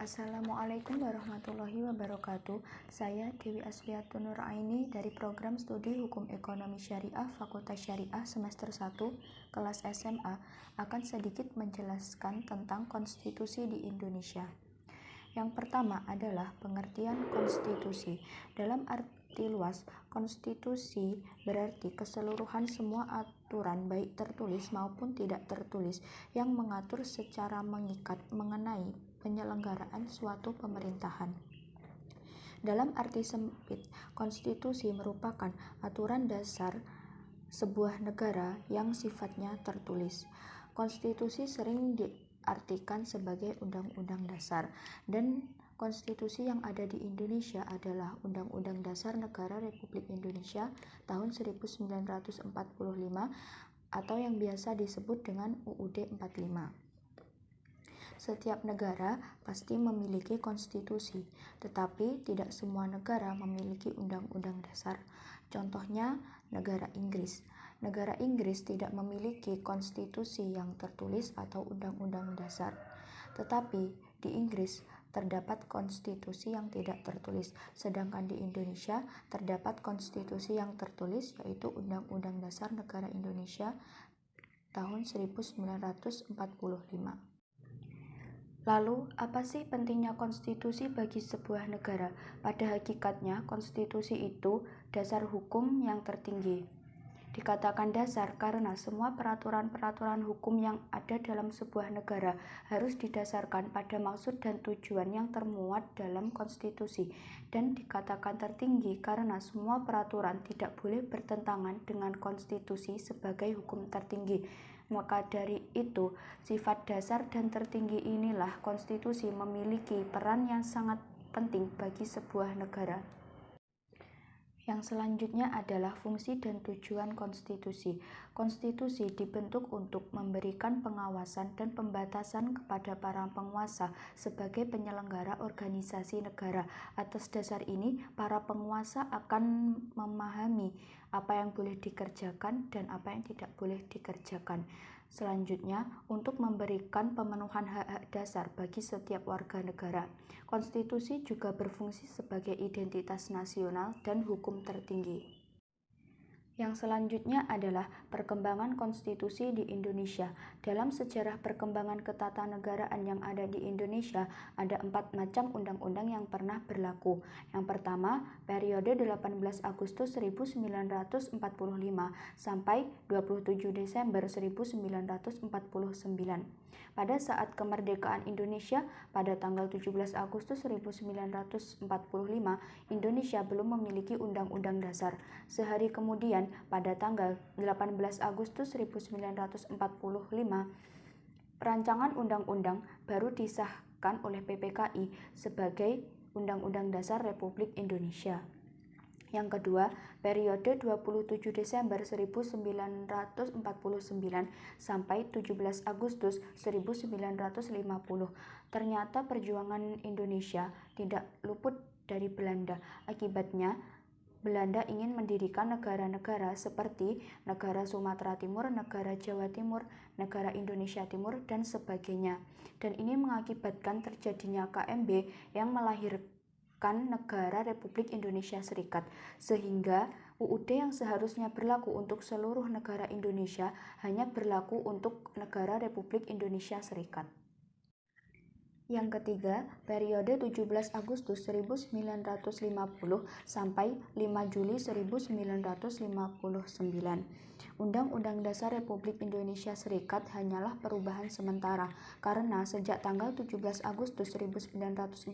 Assalamualaikum warahmatullahi wabarakatuh. Saya Dewi Asviatun Nuraini dari Program Studi Hukum Ekonomi Syariah Fakultas Syariah semester 1 kelas SMA akan sedikit menjelaskan tentang konstitusi di Indonesia. Yang pertama adalah pengertian konstitusi. Dalam arti luas, konstitusi berarti keseluruhan semua aturan baik tertulis maupun tidak tertulis yang mengatur secara mengikat mengenai penyelenggaraan suatu pemerintahan. Dalam arti sempit, konstitusi merupakan aturan dasar sebuah negara yang sifatnya tertulis. Konstitusi sering diartikan sebagai undang-undang dasar, dan konstitusi yang ada di Indonesia adalah Undang-Undang Dasar Negara Republik Indonesia tahun 1945 atau yang biasa disebut dengan UUD 45. Setiap negara pasti memiliki konstitusi, tetapi tidak semua negara memiliki undang-undang dasar. Contohnya, negara Inggris. Negara Inggris tidak memiliki konstitusi yang tertulis atau undang-undang dasar. Tetapi di Inggris terdapat konstitusi yang tidak tertulis, sedangkan di Indonesia terdapat konstitusi yang tertulis, yaitu Undang-Undang Dasar Negara Indonesia tahun 1945. Lalu, apa sih pentingnya konstitusi bagi sebuah negara? Pada hakikatnya, konstitusi itu dasar hukum yang tertinggi. Dikatakan dasar karena semua peraturan-peraturan hukum yang ada dalam sebuah negara harus didasarkan pada maksud dan tujuan yang termuat dalam konstitusi, dan dikatakan tertinggi karena semua peraturan tidak boleh bertentangan dengan konstitusi sebagai hukum tertinggi. Maka dari itu, sifat dasar dan tertinggi inilah konstitusi memiliki peran yang sangat penting bagi sebuah negara. Yang selanjutnya adalah fungsi dan tujuan konstitusi. Konstitusi dibentuk untuk memberikan pengawasan dan pembatasan kepada para penguasa sebagai penyelenggara organisasi negara. Atas dasar ini, para penguasa akan memahami apa yang boleh dikerjakan dan apa yang tidak boleh dikerjakan. Selanjutnya, untuk memberikan pemenuhan hak-hak dasar bagi setiap warga negara. Konstitusi juga berfungsi sebagai identitas nasional dan hukum tertinggi. Yang selanjutnya adalah perkembangan konstitusi di Indonesia. Dalam sejarah perkembangan ketatanegaraan yang ada di Indonesia, ada 4 macam undang-undang yang pernah berlaku. Yang pertama, periode 18 Agustus 1945 sampai 27 Desember 1949. Pada saat kemerdekaan Indonesia pada tanggal 17 Agustus 1945, Indonesia belum memiliki undang-undang dasar. Sehari kemudian, pada tanggal 18 Agustus 1945, rancangan undang-undang baru disahkan oleh PPKI sebagai Undang-Undang Dasar Republik Indonesia. Yang kedua, periode 27 Desember 1949 sampai 17 Agustus 1950. Ternyata perjuangan Indonesia tidak luput dari Belanda. Akibatnya, Belanda ingin mendirikan negara-negara seperti negara Sumatera Timur, negara Jawa Timur, negara Indonesia Timur, dan sebagainya. Dan ini mengakibatkan terjadinya KMB yang melahirkan negara Republik Indonesia Serikat, sehingga UUD yang seharusnya berlaku untuk seluruh negara Indonesia hanya berlaku untuk negara Republik Indonesia Serikat. Yang ketiga, periode 17 Agustus 1950 sampai 5 Juli 1959. Undang-Undang Dasar Republik Indonesia Serikat hanyalah perubahan sementara, karena sejak tanggal 17 Agustus 1945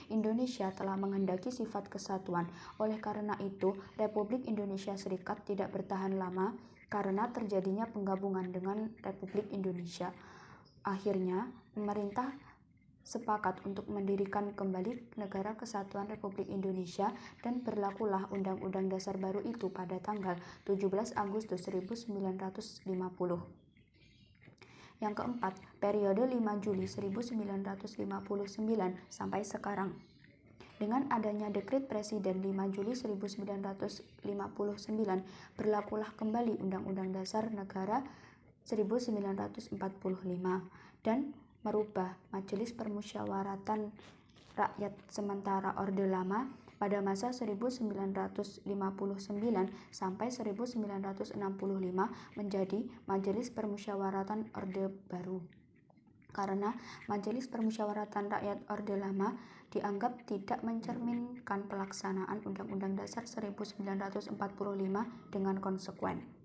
Indonesia telah menghendaki sifat kesatuan. Oleh karena itu, Republik Indonesia Serikat tidak bertahan lama karena terjadinya penggabungan dengan Republik Indonesia. Akhirnya, pemerintah sepakat untuk mendirikan kembali Negara Kesatuan Republik Indonesia, dan berlakulah Undang-Undang Dasar baru itu pada tanggal 17 Agustus 1950. Yang keempat, periode 5 Juli 1959 sampai sekarang. Dengan adanya Dekret Presiden 5 Juli 1959, berlakulah kembali Undang-Undang Dasar Negara 1945, dan merubah Majelis Permusyawaratan Rakyat Sementara Orde Lama pada masa 1959 sampai 1965 menjadi Majelis Permusyawaratan Orde Baru. Karena Majelis Permusyawaratan Rakyat Orde Lama dianggap tidak mencerminkan pelaksanaan Undang-Undang Dasar 1945 dengan konsekuen.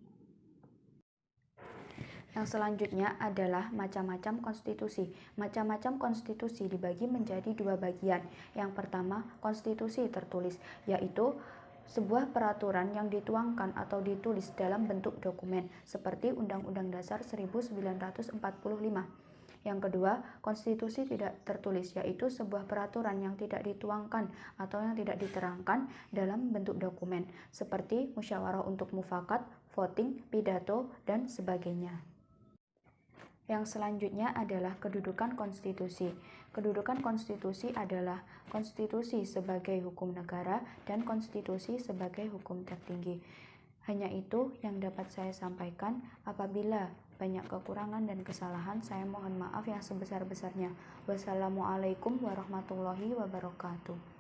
Yang selanjutnya adalah macam-macam konstitusi. Macam-macam konstitusi dibagi menjadi dua bagian. Yang pertama, konstitusi tertulis, yaitu sebuah peraturan yang dituangkan atau ditulis dalam bentuk dokumen, seperti Undang-Undang Dasar 1945. Yang kedua, konstitusi tidak tertulis, yaitu sebuah peraturan yang tidak dituangkan atau yang tidak diterangkan dalam bentuk dokumen, seperti musyawarah untuk mufakat, voting, pidato, dan sebagainya. Yang selanjutnya adalah kedudukan konstitusi. Kedudukan konstitusi adalah konstitusi sebagai hukum negara dan konstitusi sebagai hukum tertinggi. Hanya itu yang dapat saya sampaikan. Apabila banyak kekurangan dan kesalahan, saya mohon maaf yang sebesar-besarnya. Wassalamualaikum warahmatullahi wabarakatuh.